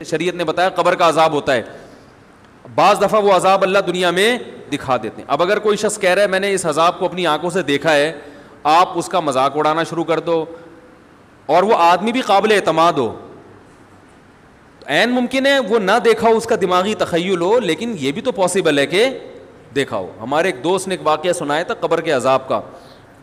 شریعت نے بتایا قبر کا عذاب ہوتا ہے. بعض دفعہ وہ عذاب اللہ دنیا میں دکھا دیتے ہیں. اب اگر کوئی شخص کہہ رہا ہے میں نے اس عذاب کو اپنی آنکھوں سے دیکھا ہے, آپ اس کا مذاق اڑانا شروع کر دو, اور وہ آدمی بھی قابل اعتماد ہو. عین ممکن ہے وہ نہ دیکھا ہو, اس کا دماغی تخیل ہو, لیکن یہ بھی تو پاسبل ہے کہ دیکھا ہو. ہمارے ایک دوست نے ایک واقعہ سنایا تھا قبر کے عذاب کا,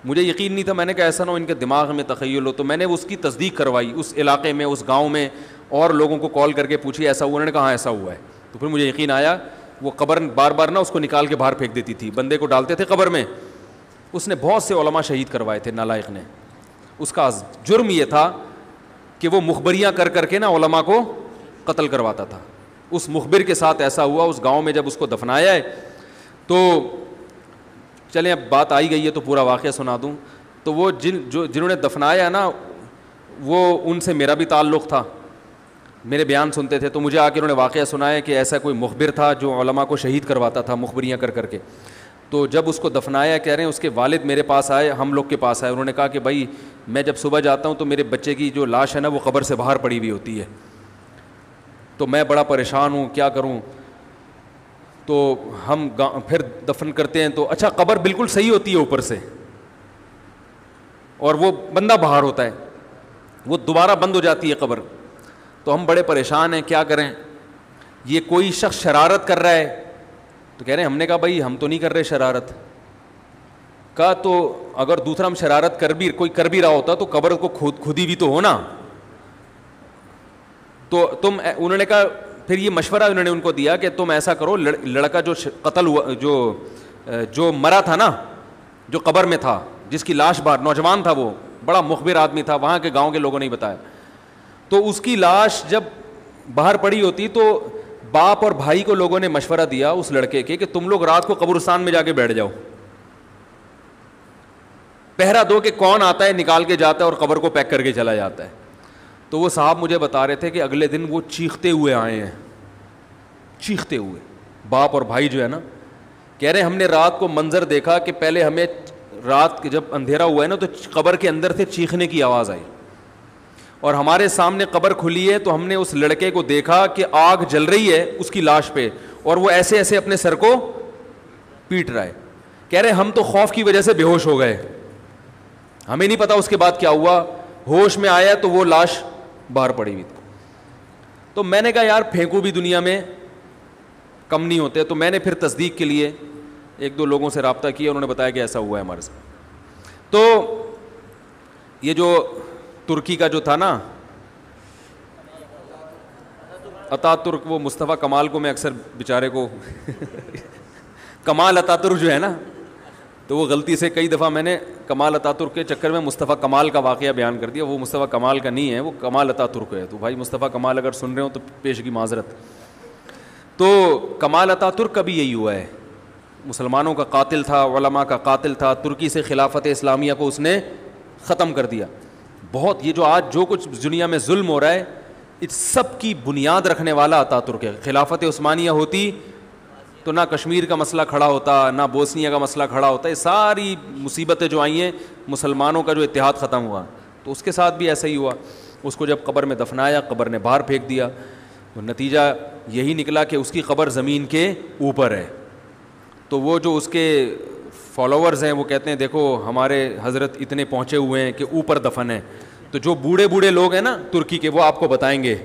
مجھے یقین نہیں تھا, میں نے کہا ایسا نہ ہو ان کے دماغ میں تخیل ہو. تو میں نے اس کی تصدیق کروائی اس علاقے میں, اس گاؤں میں, اور لوگوں کو کال کر کے پوچھی ایسا ہوا, انہوں نے کہا ہاں ایسا ہوا ہے. تو پھر مجھے یقین آیا. وہ قبر بار بار نہ اس کو نکال کے باہر پھینک دیتی تھی, بندے کو ڈالتے تھے قبر میں. اس نے بہت سے علماء شہید کروائے تھے نالائق نے. اس کا جرم یہ تھا کہ وہ مخبریاں کر کر کے نا علماء کو قتل کرواتا تھا. اس مخبر کے ساتھ ایسا ہوا اس گاؤں میں. جب اس کو دفنایا ہے تو چلیں اب بات آئی گئی ہے تو پورا واقعہ سنا دوں. تو وہ جنہوں نے دفنایا نا, وہ ان سے میرا بھی تعلق تھا, میرے بیان سنتے تھے. تو مجھے آ کے انہوں نے واقعہ سنایا کہ ایسا کوئی مخبر تھا جو علماء کو شہید کرواتا تھا مخبریاں کر کر کے. تو جب اس کو دفنایا, کہہ رہے ہیں اس کے والد میرے پاس آئے, ہم لوگ کے پاس آئے. انہوں نے کہا کہ بھائی میں جب صبح جاتا ہوں تو میرے بچے کی جو لاش ہے نا وہ قبر سے باہر پڑی ہوئی ہوتی ہے, تو میں بڑا پریشان ہوں, کیا کروں. تو ہم پھر دفن کرتے ہیں تو اچھا قبر بالکل صحیح ہوتی ہے اوپر سے, اور وہ بندہ باہر ہوتا ہے, وہ دوبارہ بند ہو جاتی ہے قبر. تو ہم بڑے پریشان ہیں, کیا کریں. یہ کوئی شخص شرارت کر رہا ہے. تو کہہ رہے ہیں, ہم نے کہا بھائی ہم تو نہیں کر رہے شرارت. کہا تو اگر دوسرا ہم شرارت کوئی کر بھی رہا ہوتا تو قبر کو خود ہی بھی تو ہونا. تو انہوں نے کہا, پھر یہ مشورہ انہوں نے ان کو دیا کہ تم ایسا کرو, لڑکا جو قتل ہوا, جو مرا تھا نا, جو قبر میں تھا, جس کی لاش باہر, نوجوان تھا, وہ بڑا مخبر آدمی تھا, وہاں کے گاؤں کے لوگوں نے بتایا. تو اس کی لاش جب باہر پڑی ہوتی تو باپ اور بھائی کو لوگوں نے مشورہ دیا اس لڑکے کے کہ تم لوگ رات کو قبرستان میں جا کے بیٹھ جاؤ, پہرا دو کہ کون آتا ہے نکال کے جاتا ہے اور قبر کو پیک کر کے چلا جاتا ہے. تو وہ صاحب مجھے بتا رہے تھے کہ اگلے دن وہ چیختے ہوئے آئے ہیں, چیختے ہوئے, باپ اور بھائی جو ہے نا. کہہ رہے ہیں ہم نے رات کو منظر دیکھا کہ پہلے ہمیں رات جب اندھیرا ہوا ہے نا تو قبر کے اندر سے چیخنے کی آواز آئی, اور ہمارے سامنے قبر کھلی ہے تو ہم نے اس لڑکے کو دیکھا کہ آگ جل رہی ہے اس کی لاش پہ, اور وہ ایسے ایسے اپنے سر کو پیٹ رہا ہے. کہہ رہے ہم تو خوف کی وجہ سے بے ہوش ہو گئے, ہمیں نہیں پتا اس کے بعد کیا ہوا. ہوش میں آیا تو وہ لاش باہر پڑی ہوئی تھی. تو میں نے کہا یار پھینکو بھی دنیا میں کم نہیں ہوتے. تو میں نے پھر تصدیق کے لیے ایک دو لوگوں سے رابطہ کیا, انہوں نے بتایا کہ ایسا ہوا ہے ہمارے ساتھ. تو یہ جو ترکی کا جو تھا نا اتا ترک, وہ مصطفیٰ کمال کو میں اکثر بیچارے کو کمال اتا ترک جو ہے نا, تو وہ غلطی سے کئی دفعہ میں نے کمال اتا ترک کے چکر میں مصطفیٰ کمال کا واقعہ بیان کر دیا. وہ مصطفیٰ کمال کا نہیں ہے, وہ کمال اتا ترک ہے. تو بھائی مصطفیٰ کمال اگر سن رہے ہو تو پیشگی معذرت. تو کمال اتا ترک کا بھی یہی ہوا ہے, مسلمانوں کا قاتل تھا, علماء کا قاتل تھا. ترکی سے خلافت اسلامیہ کو اس نے ختم کر دیا. بہت یہ جو آج جو کچھ دنیا میں ظلم ہو رہا ہے اس سب کی بنیاد رکھنے والا اتا ترک ہے. خلافت عثمانیہ ہوتی تو نہ کشمیر کا مسئلہ کھڑا ہوتا, نہ بوسنیا کا مسئلہ کھڑا ہوتا. یہ ساری مصیبتیں جو آئی ہیں, مسلمانوں کا جو اتحاد ختم ہوا, تو اس کے ساتھ بھی ایسا ہی ہوا. اس کو جب قبر میں دفنایا, قبر نے باہر پھینک دیا, تو نتیجہ یہی نکلا کہ اس کی قبر زمین کے اوپر ہے. تو وہ جو اس کے فالوورز ہیں وہ کہتے ہیں دیکھو ہمارے حضرت اتنے پہنچے ہوئے ہیں کہ اوپر دفن ہے. تو جو بوڑھے بوڑھے لوگ ہیں نا ترکی کے, وہ آپ کو بتائیں گے